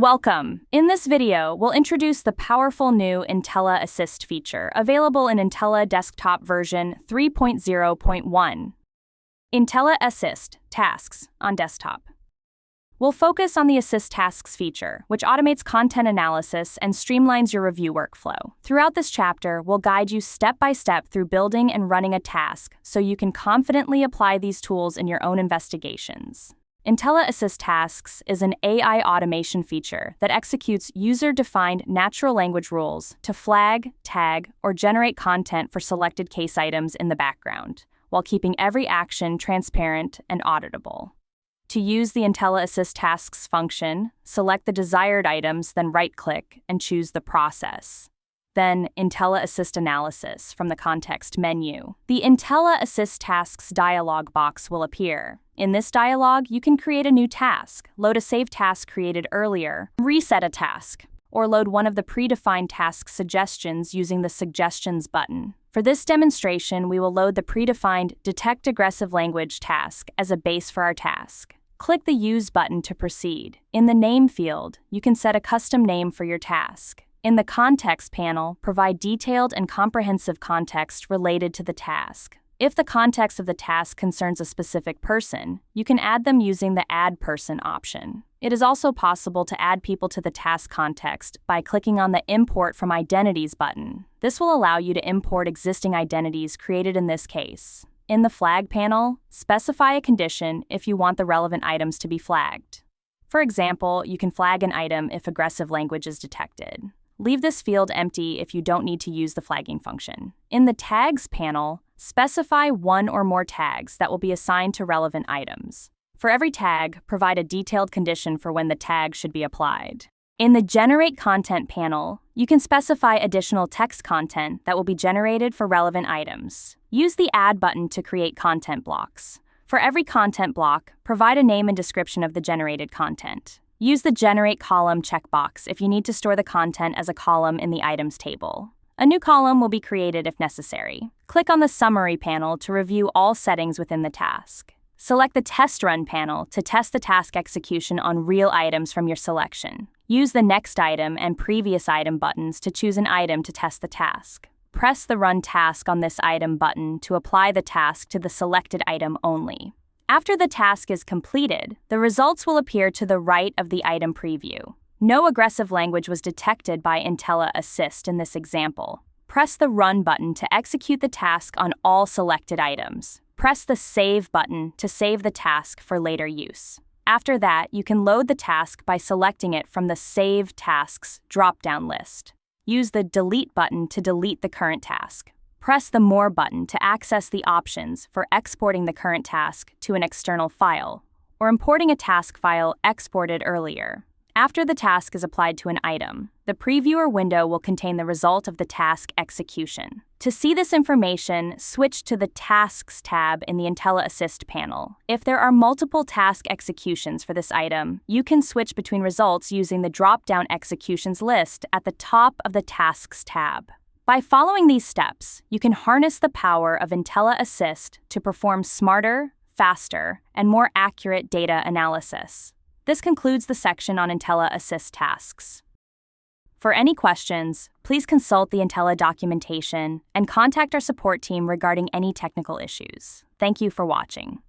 Welcome! In this video, we'll introduce the powerful new Intella Assist feature, available in Intella Desktop version 3.0.1. Intella Assist Tasks on desktop. We'll focus on the Assist Tasks feature, which automates content analysis and streamlines your review workflow. Throughout this chapter, we'll guide you step by step through building and running a task so you can confidently apply these tools in your own investigations. Intella Assist Tasks is an AI automation feature that executes user-defined natural language rules to flag, tag, or generate content for selected case items in the background, while keeping every action transparent and auditable. To use the Intella Assist Tasks function, select the desired items, then right-click and choose the process. Then Intella Assist Analysis from the context menu. The Intella Assist Tasks dialog box will appear. In this dialog, you can create a new task, load a saved task created earlier, reset a task, or load one of the predefined task suggestions using the Suggestions button. For this demonstration, we will load the predefined Detect Aggressive Language task as a base for our task. Click the Use button to proceed. In the Name field, you can set a custom name for your task. In the Context panel, provide detailed and comprehensive context related to the task. If the context of the task concerns a specific person, you can add them using the Add Person option. It is also possible to add people to the task context by clicking on the Import from Identities button. This will allow you to import existing identities created in this case. In the Flag panel, specify a condition if you want the relevant items to be flagged. For example, you can flag an item if aggressive language is detected. Leave this field empty if you don't need to use the flagging function. In the Tags panel, specify one or more tags that will be assigned to relevant items. For every tag, provide a detailed condition for when the tag should be applied. In the Generate Content panel, you can specify additional text content that will be generated for relevant items. Use the Add button to create content blocks. For every content block, provide a name and description of the generated content. Use the Generate Column checkbox if you need to store the content as a column in the Items table. A new column will be created if necessary. Click on the Summary panel to review all settings within the task. Select the Test Run panel to test the task execution on real items from your selection. Use the Next Item and Previous Item buttons to choose an item to test the task. Press the Run Task on this item button to apply the task to the selected item only. After the task is completed, the results will appear to the right of the item preview. No aggressive language was detected by Intella Assist in this example. Press the Run button to execute the task on all selected items. Press the Save button to save the task for later use. After that, you can load the task by selecting it from the Save Tasks drop-down list. Use the Delete button to delete the current task. Press the More button to access the options for exporting the current task to an external file, or importing a task file exported earlier. After the task is applied to an item, the previewer window will contain the result of the task execution. To see this information, switch to the Tasks tab in the Intella Assist panel. If there are multiple task executions for this item, you can switch between results using the drop-down executions list at the top of the Tasks tab. By following these steps, you can harness the power of Intella Assist to perform smarter, faster, and more accurate data analysis. This concludes the section on Intella Assist Tasks. For any questions, please consult the Intella documentation and contact our support team regarding any technical issues. Thank you for watching.